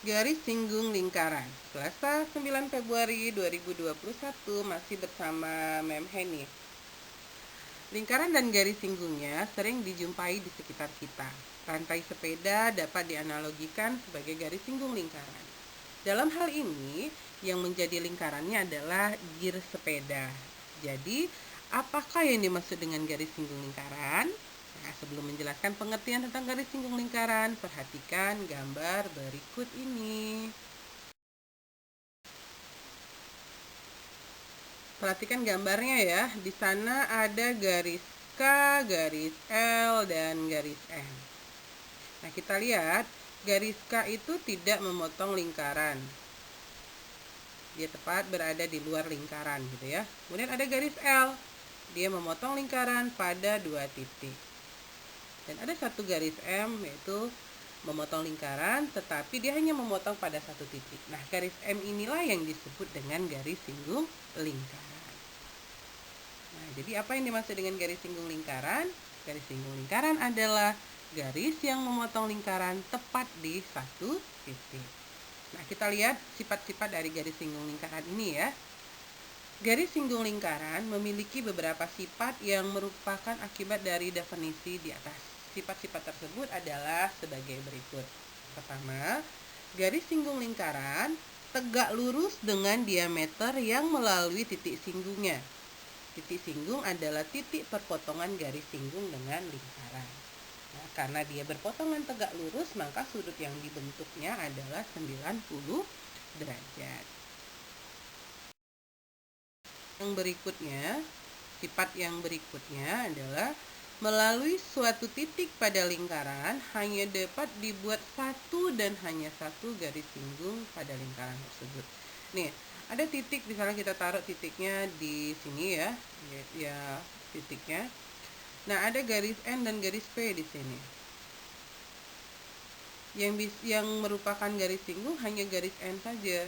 Garis singgung lingkaran. Selasa 9 Februari 2021 masih bersama Mem Heni. Lingkaran dan garis singgungnya sering dijumpai di sekitar kita. Rantai sepeda dapat dianalogikan sebagai garis singgung lingkaran. Dalam hal ini, yang menjadi lingkarannya adalah gir sepeda. Jadi, apakah yang dimaksud dengan garis singgung lingkaran? Nah, sebelum menjelaskan pengertian tentang garis singgung lingkaran, perhatikan gambar berikut ini. Perhatikan gambarnya ya. Di sana ada garis K, garis L, dan garis M. Nah, kita lihat garis K itu tidak memotong lingkaran. Dia tepat berada di luar lingkaran gitu ya. Kemudian ada garis L. Dia memotong lingkaran pada 2 titik. Dan ada satu garis M, yaitu memotong lingkaran, tetapi dia hanya memotong pada 1 titik. Nah, garis M inilah yang disebut dengan garis singgung lingkaran. Nah, jadi apa yang dimaksud dengan garis singgung lingkaran? Garis singgung lingkaran adalah garis yang memotong lingkaran tepat di 1 titik. Nah, kita lihat sifat-sifat dari garis singgung lingkaran ini ya. Garis singgung lingkaran memiliki beberapa sifat yang merupakan akibat dari definisi di atas. Sifat-sifat tersebut adalah sebagai berikut. Pertama, garis singgung lingkaran tegak lurus dengan diameter yang melalui titik singgungnya. Titik singgung adalah titik perpotongan garis singgung dengan lingkaran. Nah, karena dia berpotongan tegak lurus, maka sudut yang dibentuknya adalah 90 derajat. Sifat yang berikutnya adalah melalui suatu titik pada lingkaran hanya dapat dibuat satu dan hanya satu garis singgung pada lingkaran tersebut. Nih, ada titik, misalnya kita taruh titiknya di sini ya titiknya. Nah, ada garis N dan garis P di sini. Yang merupakan garis singgung hanya garis N saja.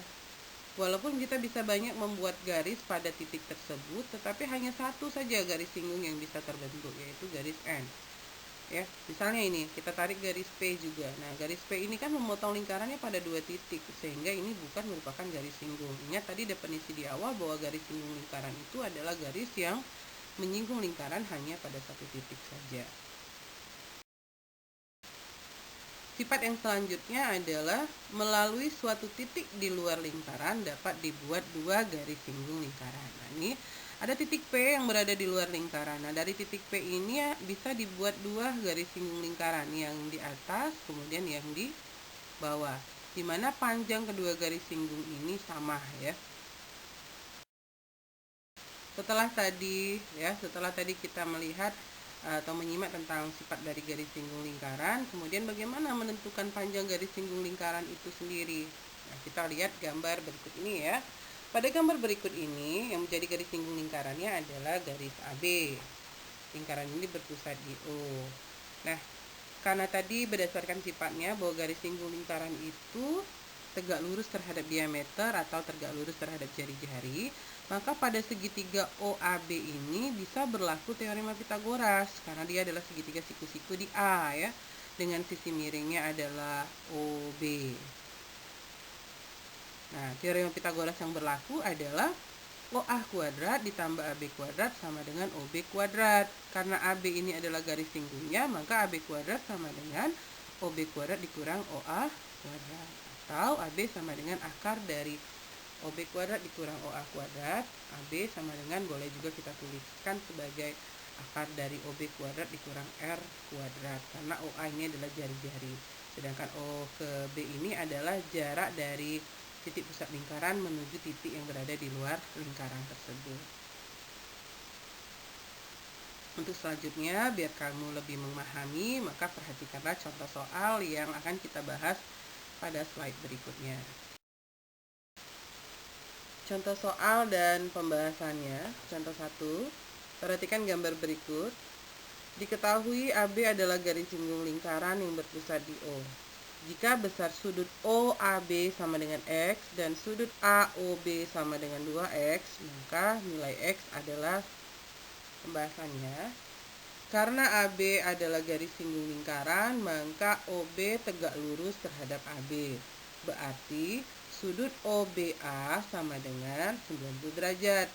Walaupun kita bisa banyak membuat garis pada titik tersebut, tetapi hanya satu saja garis singgung yang bisa terbentuk, yaitu garis N. Ya, misalnya ini, kita tarik garis P juga. Nah, garis P ini kan memotong lingkarannya pada 2 titik, sehingga ini bukan merupakan garis singgung. Ingat tadi definisi di awal bahwa garis singgung lingkaran itu adalah garis yang menyinggung lingkaran hanya pada 1 titik saja. Sifat yang selanjutnya adalah melalui suatu titik di luar lingkaran dapat dibuat 2 garis singgung lingkaran. Nah, ini ada titik P yang berada di luar lingkaran. Nah, dari titik P ini bisa dibuat 2 garis singgung lingkaran, yang di atas kemudian yang di bawah, di mana panjang kedua garis singgung ini sama ya. Setelah tadi kita melihat atau menyimak tentang sifat dari garis singgung lingkaran, kemudian bagaimana menentukan panjang garis singgung lingkaran itu sendiri. Nah, kita lihat gambar berikut ini ya. Pada gambar berikut ini, yang menjadi garis singgung lingkarannya adalah garis AB. Lingkaran ini berpusat di O. Nah, karena tadi berdasarkan sifatnya bahwa garis singgung lingkaran itu tegak lurus terhadap diameter atau tegak lurus terhadap jari-jari, maka pada segitiga OAB ini bisa berlaku teorema Pitagoras karena dia adalah segitiga siku-siku di A ya, dengan sisi miringnya adalah OB. Nah, teorema Pitagoras yang berlaku adalah OA kuadrat ditambah AB kuadrat sama dengan OB kuadrat. Karena AB ini adalah garis singgungnya, maka AB kuadrat sama dengan OB kuadrat dikurang OA kuadrat. Atau AB sama dengan akar dari OB kuadrat dikurang OA kuadrat. AB sama dengan, boleh juga kita tuliskan sebagai akar dari OB kuadrat dikurang R kuadrat. Karena OA ini adalah jari-jari. Sedangkan O ke B ini adalah jarak dari titik pusat lingkaran menuju titik yang berada di luar lingkaran tersebut. Untuk selanjutnya, biar kamu lebih memahami, maka perhatikanlah contoh soal yang akan kita bahas pada slide berikutnya. Contoh soal dan pembahasannya. Contoh 1, perhatikan gambar berikut. Diketahui AB adalah garis singgung lingkaran yang berpusat di O. Jika besar sudut OAB sama dengan X dan sudut AOB sama dengan 2X, maka nilai X adalah, pembahasannya, karena AB adalah garis singgung lingkaran, maka OB tegak lurus terhadap AB. Berarti sudut OBA sama dengan 90 derajat.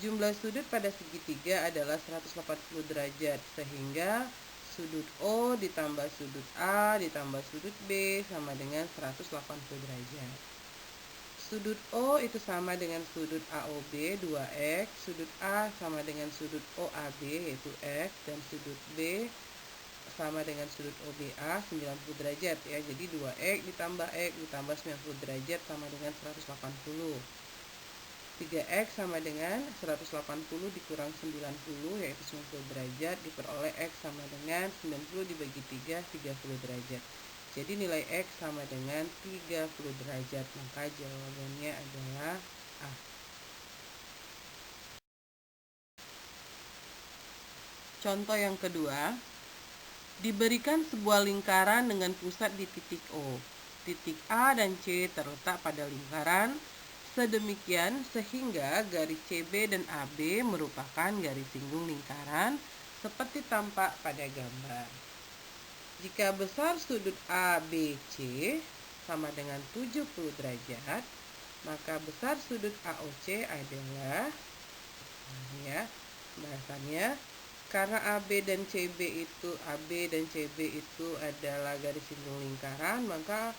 Jumlah sudut pada segitiga adalah 180 derajat, sehingga sudut O ditambah sudut A ditambah sudut B sama dengan 180 derajat. Sudut O itu sama dengan sudut AOB 2x, sudut A sama dengan sudut OAB yaitu x, dan sudut B sama dengan sudut OBA 90 derajat ya. Jadi 2x ditambah x ditambah 90 derajat sama dengan 180. 3x sama dengan 180 dikurang 90 yaitu 90 derajat, diperoleh x sama dengan 90 dibagi 3, 30 derajat. Jadi nilai x sama dengan 30 derajat, maka jawabannya adalah A. Contoh yang kedua, diberikan sebuah lingkaran dengan pusat di titik O. Titik A dan C terletak pada lingkaran, sedemikian sehingga garis CB dan AB merupakan garis singgung lingkaran seperti tampak pada gambar. Jika besar sudut ABC sama dengan 70 derajat, maka besar sudut AOC adalah, ya, bahasannya, karena AB dan CB itu adalah garis singgung lingkaran, maka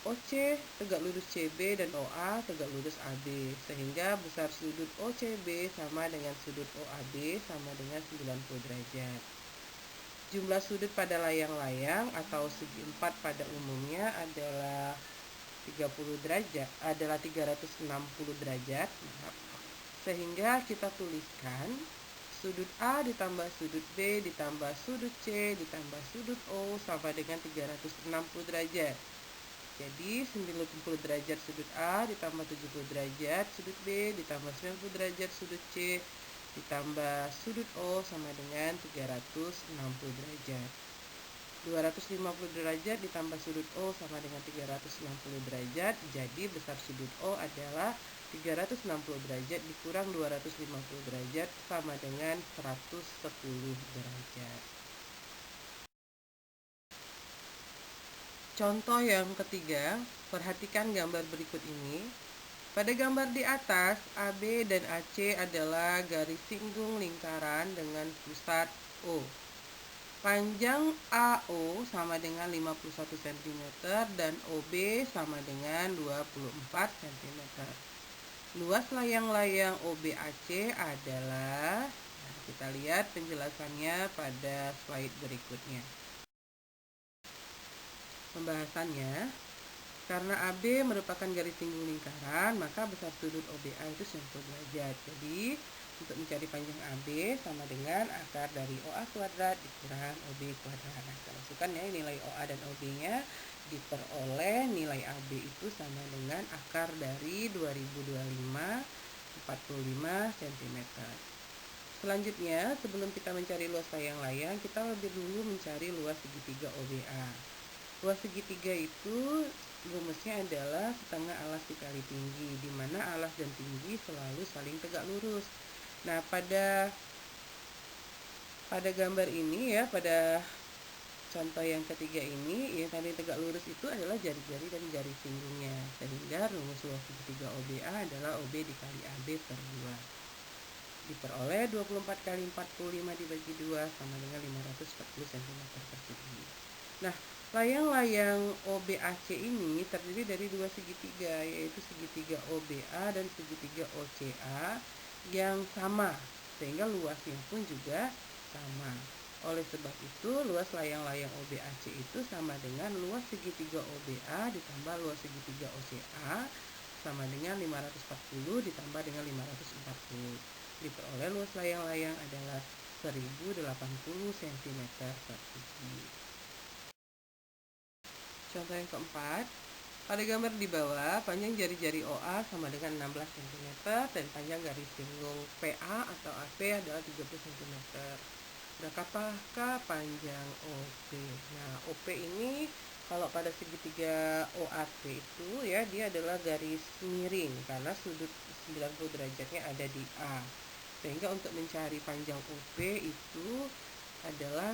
OC tegak lurus CB dan OA tegak lurus AB, sehingga besar sudut OCB sama dengan sudut OAB sama dengan 90 derajat. Jumlah sudut pada layang-layang atau segi empat pada umumnya adalah 360 derajat. Sehingga kita tuliskan sudut A ditambah sudut B ditambah sudut C ditambah sudut O sama dengan 360 derajat. Jadi 90 derajat sudut A ditambah 70 derajat sudut B ditambah 90 derajat sudut C ditambah sudut O sama dengan 360 derajat. 250 derajat ditambah sudut O sama dengan 360 derajat. Jadi besar sudut O adalah 360 derajat dikurang 250 derajat sama dengan 110 derajat. Contoh yang ketiga, perhatikan gambar berikut ini. Pada gambar di atas, AB dan AC adalah garis singgung lingkaran dengan pusat O. Panjang AO sama dengan 51 cm dan OB sama dengan 24 cm. Luas layang-layang OBAC adalah, kita lihat penjelasannya pada slide berikutnya. Pembahasannya, karena AB merupakan garis singgung lingkaran, maka besar sudut OBA itu 90 derajat. Jadi, untuk mencari panjang AB sama dengan akar dari OA kuadrat dikurang OB kuadrat. Nah, kita masukkan ya nilai OA dan OB-nya, diperoleh nilai AB itu sama dengan akar dari 2025 45 cm. Selanjutnya, sebelum kita mencari luas layang-layang, kita lebih dulu mencari luas segitiga OBA. Luas segitiga itu rumusnya adalah setengah alas dikali tinggi, di mana alas dan tinggi selalu saling tegak lurus. Nah, pada gambar ini ya, pada contoh yang ketiga ini, yang saling tegak lurus itu adalah jari-jari dan garis singgungnya. Sehingga rumus luas segitiga OBA adalah OB dikali AB per 2. Diperoleh 24 kali 45 dibagi 2 sama dengan 540 cm persegi. Nah, layang-layang OBAC ini terdiri dari dua segitiga, yaitu segitiga OBA dan segitiga OCA yang sama, sehingga luasnya pun juga sama. Oleh sebab itu, luas layang-layang OBAC itu sama dengan luas segitiga OBA ditambah luas segitiga OCA sama dengan 540 ditambah dengan 540. Diperoleh luas layang-layang adalah 1080 cm persegi. Contoh yang keempat, pada gambar di bawah, panjang jari-jari OA sama dengan 16 cm dan panjang garis singgung PA atau AP adalah 30 cm. Berapakah panjang OP? Nah, OP ini kalau pada segitiga OAP itu ya, dia adalah garis miring karena sudut 90 derajatnya ada di A. Sehingga untuk mencari panjang OP itu adalah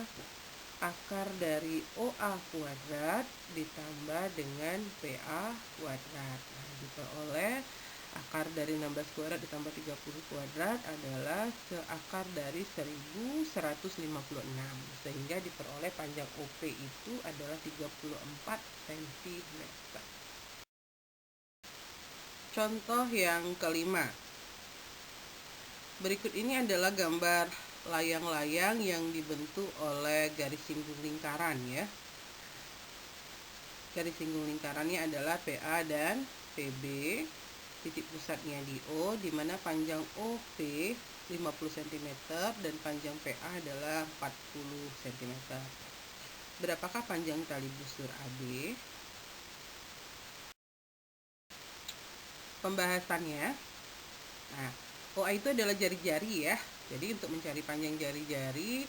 akar dari OA kuadrat ditambah dengan PA kuadrat. Nah, diperoleh akar dari 16 kuadrat ditambah 30 kuadrat adalah seakar dari 1156, sehingga diperoleh panjang OP itu adalah 34 cm. Contoh yang kelima. Berikut ini adalah gambar layang-layang yang dibentuk oleh garis singgung lingkaran ya. Garis singgung lingkarannya adalah PA dan PB. Titik pusatnya di O, di mana panjang OP 50 cm dan panjang PA adalah 40 cm. Berapakah panjang tali busur AB? Pembahasannya. Nah, OA itu adalah jari-jari ya. Jadi untuk mencari panjang jari-jari,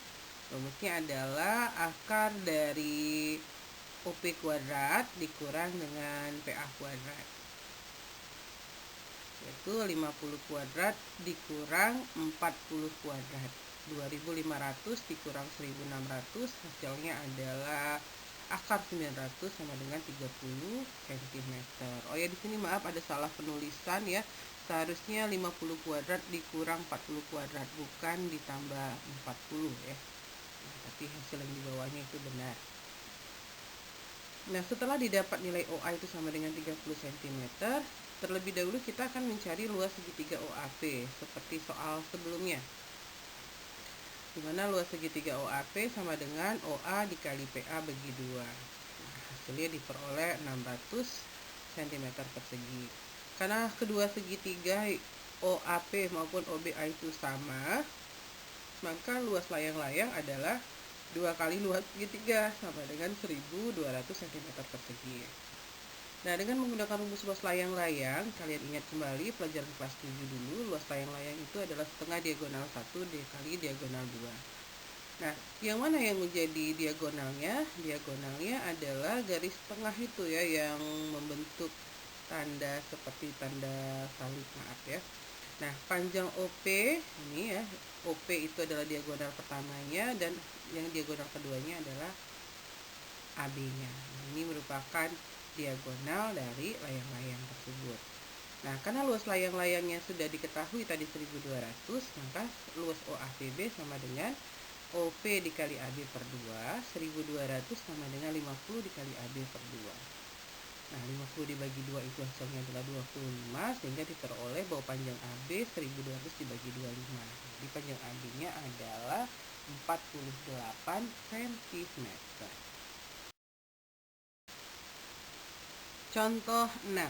rumusnya adalah akar dari OP kuadrat dikurang dengan PA kuadrat. Yaitu 50 kuadrat dikurang 40 kuadrat. 2500 dikurang 1600, hasilnya adalah akar 900 sama dengan 30 cm. Oh ya, di sini maaf ada salah penulisan ya. Seharusnya 50 kuadrat dikurang 40 kuadrat, bukan ditambah 40 ya. Nah, tapi hasil yang di bawahnya itu benar. Nah, setelah didapat nilai OA itu sama dengan 30 cm, terlebih dahulu kita akan mencari luas segitiga OAP seperti soal sebelumnya, di mana luas segitiga OAP sama dengan OA dikali PA bagi 2. Nah, hasilnya diperoleh 600 cm persegi. Karena kedua segitiga OAP maupun OBA itu sama, maka luas layang-layang adalah 2 kali luas segitiga sama dengan 1200 cm persegi. Nah, dengan menggunakan rumus luas layang-layang, kalian ingat kembali pelajaran kelas 7 dulu, luas layang-layang itu adalah setengah diagonal 1 dikali diagonal 2. Nah, yang mana yang menjadi diagonalnya? Diagonalnya adalah garis tengah itu ya, yang membentuk tanda seperti tanda salib, maaf ya. Nah, panjang OP ini ya, OP itu adalah diagonal pertamanya dan yang diagonal keduanya adalah AB-nya. Nah, ini merupakan diagonal dari layang-layang tersebut. Nah, karena luas layang-layangnya sudah diketahui tadi 1200, maka luas OAPB sama dengan OP dikali AB per 2, 1200 sama dengan 50 dikali AB per 2. Nah, 50 dibagi 2 itu hasilnya adalah 25, sehingga diperoleh bahwa panjang AB 1200 dibagi 25. Jadi panjang AB-nya adalah 48 cm. Contoh 6.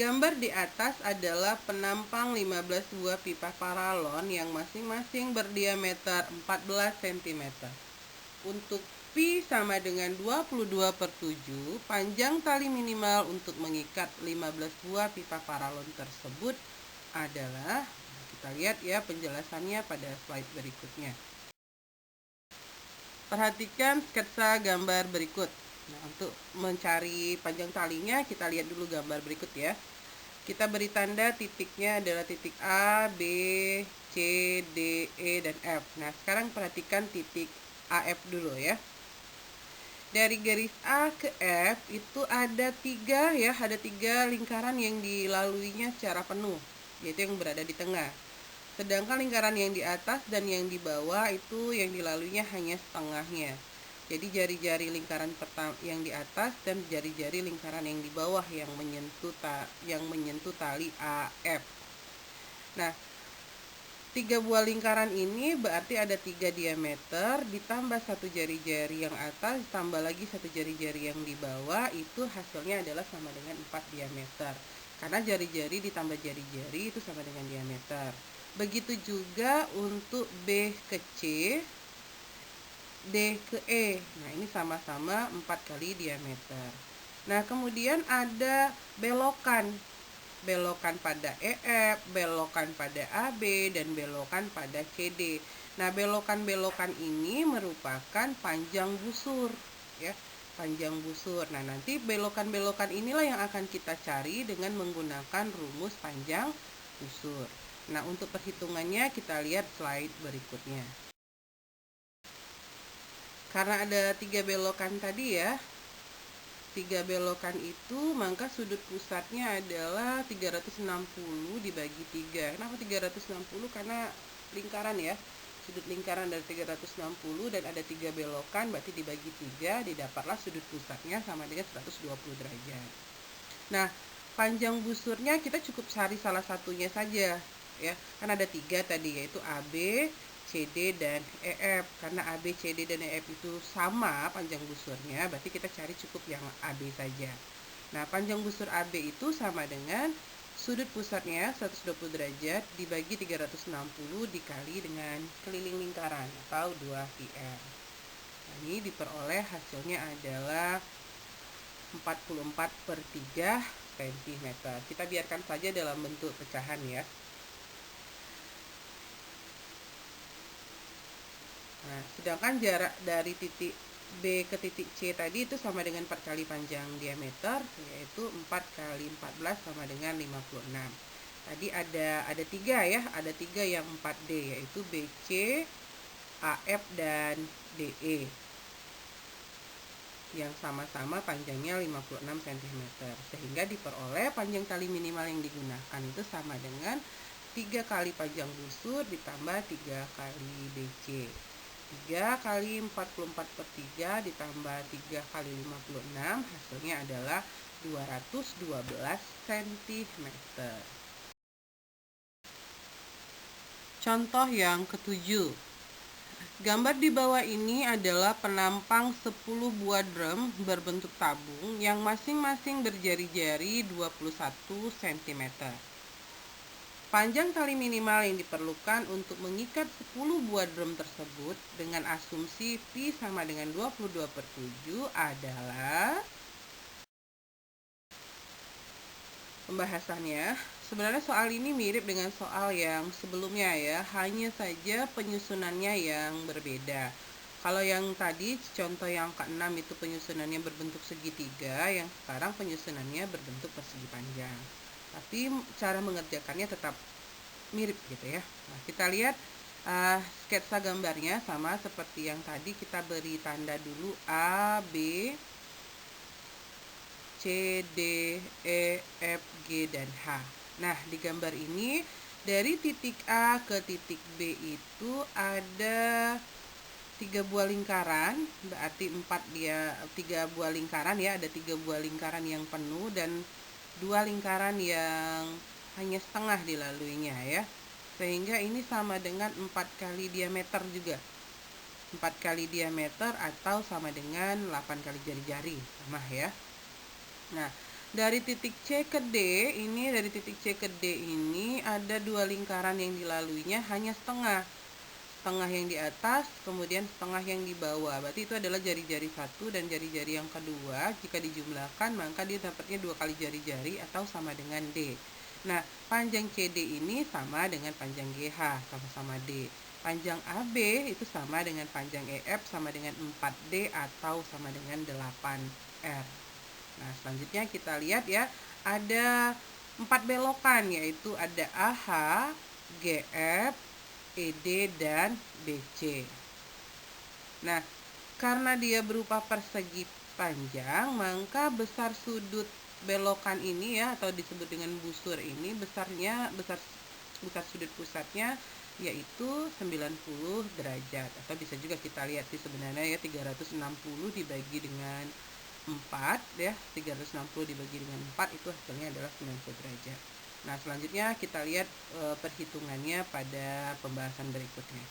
Gambar di atas adalah penampang 15 buah pipa paralon yang masing-masing berdiameter 14 cm. Untuk pi sama dengan 22/7, panjang tali minimal untuk mengikat 15 buah pipa paralon tersebut adalah, kita lihat ya penjelasannya pada slide berikutnya. Perhatikan sketsa gambar berikut. Nah, untuk mencari panjang talinya, kita lihat dulu gambar berikut ya. Kita beri tanda titiknya adalah titik A, B, C, D, E, dan F. Nah, sekarang perhatikan titik AF dulu ya. Dari garis A ke F itu ada 3 lingkaran yang dilaluinya secara penuh, yaitu yang berada di tengah. Sedangkan lingkaran yang di atas dan yang di bawah itu yang dilaluinya hanya setengahnya. Jadi jari-jari lingkaran pertama yang di atas dan jari-jari lingkaran yang di bawah yang menyentuh tali AF. Nah, 3 buah lingkaran ini berarti ada 3 diameter ditambah 1 jari-jari yang atas tambah lagi 1 jari-jari yang di bawah, itu hasilnya adalah sama dengan 4 diameter. Karena jari-jari ditambah jari-jari itu sama dengan diameter. Begitu juga untuk B ke C, D ke E. Nah, ini sama-sama 4 kali diameter. Nah, kemudian ada belokan. Belokan pada EF, belokan pada AB, dan belokan pada CD. Nah, belokan-belokan ini merupakan panjang busur ya, panjang busur. Nah, nanti belokan-belokan inilah yang akan kita cari dengan menggunakan rumus panjang busur. Nah, untuk perhitungannya kita lihat slide berikutnya. karena ada 3 belokan tadi ya, 3 belokan itu, maka sudut pusatnya adalah 360 dibagi 3. Kenapa 360? Karena lingkaran ya, sudut lingkaran dari 360 dan ada 3 belokan, berarti dibagi 3, didapatlah sudut pusatnya sama dengan 120 derajat. Nah, panjang busurnya kita cukup cari salah satunya saja ya, kan ada 3 tadi, yaitu AB, CD, dan EF. Karena AB, CD, dan EF itu sama panjang busurnya, berarti kita cari cukup yang AB saja. Nah, panjang busur AB itu sama dengan sudut pusatnya 120 derajat dibagi 360 dikali dengan keliling lingkaran atau 2πr. Nah, ini diperoleh hasilnya adalah 44/3 cm. Kita biarkan saja dalam bentuk pecahan ya. Nah, sedangkan jarak dari titik B ke titik C tadi itu sama dengan 4 kali panjang diameter, yaitu 4 kali 14 sama dengan 56. Tadi ada 3 ya, ada 3 yang 4D, yaitu BC, AF, dan DE. Yang sama-sama panjangnya 56 cm. Sehingga diperoleh panjang tali minimal yang digunakan itu sama dengan 3 kali panjang busur ditambah 3 kali BC. 3 kali 44/3 ditambah 3 kali 56, hasilnya adalah 212 cm. Contoh yang ketujuh. Gambar di bawah ini adalah penampang 10 buah drum berbentuk tabung yang masing-masing berjari-jari 21 cm. Panjang tali minimal yang diperlukan untuk mengikat 10 buah drum tersebut dengan asumsi pi sama dengan 22/7 adalah... Pembahasannya, sebenarnya soal ini mirip dengan soal yang sebelumnya ya, hanya saja penyusunannya yang berbeda. Kalau yang tadi, contoh yang ke-6 itu penyusunannya berbentuk segitiga, yang sekarang penyusunannya berbentuk persegi panjang. Tapi cara mengerjakannya tetap mirip gitu ya. Nah, kita lihat sketsa gambarnya sama seperti yang tadi, kita beri tanda dulu A, B, C, D, E, F, G, dan H. Nah, di gambar ini dari titik A ke titik B itu ada 3 buah lingkaran, berarti 3 buah lingkaran ya, ada 3 buah lingkaran yang penuh dan 2 lingkaran yang hanya setengah dilaluinya ya. Sehingga ini sama dengan 4 kali diameter juga. 4 kali diameter atau sama dengan 8 kali jari-jari, sama ya. Nah, dari titik C ke D ini, dari titik C ke D ini ada 2 lingkaran yang dilaluinya hanya setengah. Setengah yang di atas, kemudian setengah yang di bawah. Berarti itu adalah jari-jari 1 dan jari-jari yang kedua. Jika dijumlahkan, maka dia dapatnya 2 kali jari-jari atau sama dengan D. Nah, panjang CD ini sama dengan panjang GH, sama-sama D. Panjang AB itu sama dengan panjang EF, sama dengan 4D atau sama dengan 8R. Nah, selanjutnya kita lihat ya, ada 4 belokan, yaitu ada AH, GF, ED, dan BC. Nah, karena dia berupa persegi panjang, maka besar sudut belokan ini ya, atau disebut dengan busur ini, besar sudut pusatnya yaitu 90 derajat. Atau bisa juga kita lihat sih sebenarnya ya, 360 dibagi dengan 4 ya, 360 dibagi dengan 4 itu hasilnya adalah 90 derajat. Nah, selanjutnya kita lihat perhitungannya pada pembahasan berikutnya.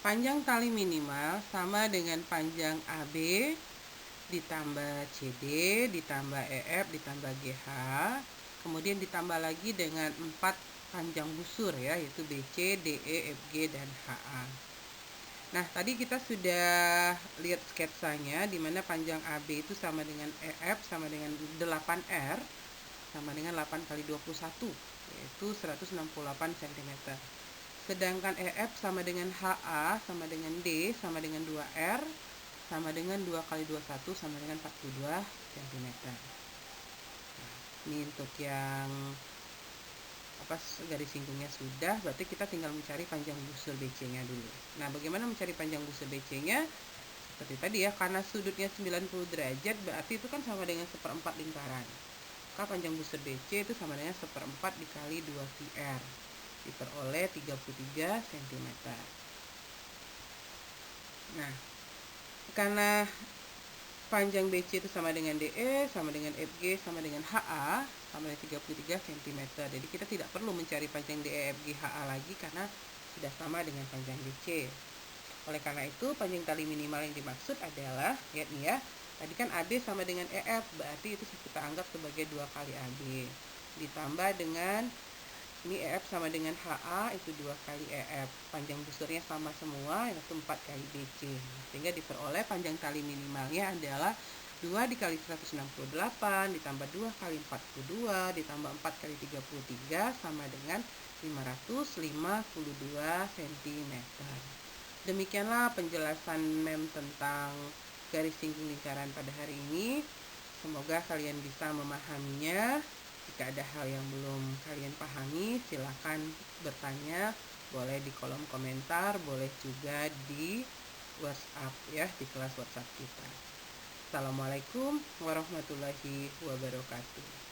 Panjang tali minimal sama dengan panjang AB ditambah CD ditambah EF ditambah GH, kemudian ditambah lagi dengan 4 panjang busur ya, yaitu BC, DE, FG, dan HA. Nah, tadi kita sudah lihat sketsanya di mana panjang AB itu sama dengan EF sama dengan 8R sama dengan 8 kali 21, yaitu 168 cm. Sedangkan EF sama dengan HA sama dengan D sama dengan 2R sama dengan 2 kali 21 sama dengan 42 cm. Nah, ini untuk yang garis singgungnya sudah, berarti kita tinggal mencari panjang busur BC-nya dulu. Nah, bagaimana mencari panjang busur BC-nya? Seperti tadi ya, karena sudutnya 90 derajat, berarti itu kan sama dengan 1/4 lingkaran. Maka panjang busur BC itu sama dengan 1/4 dikali 2πr, diperoleh 33 cm. Nah, karena panjang BC itu sama dengan DE, sama dengan FG, sama dengan HA, sama dengan 33 cm. Jadi kita tidak perlu mencari panjang DE, FG, HA lagi karena sudah sama dengan panjang BC. Oleh karena itu, panjang tali minimal yang dimaksud adalah, lihat nih ya, tadi kan AD sama dengan EF, berarti itu kita anggap sebagai 2 kali AD. Ditambah dengan, ini EF sama dengan HA, itu 2 kali EF. Panjang busurnya sama semua, yaitu 4 kali BC. Sehingga diperoleh panjang tali minimalnya adalah 2 dikali 168, ditambah 2 kali 42, ditambah 4 kali 33, sama dengan 552 cm. Demikianlah penjelasan mem tentang garis singgung lingkaran pada hari ini. Semoga kalian bisa memahaminya. Jika ada hal yang belum kalian pahami, silakan bertanya, boleh di kolom komentar, boleh juga di WhatsApp ya, di kelas WhatsApp kita. Assalamualaikum warahmatullahi wabarakatuh.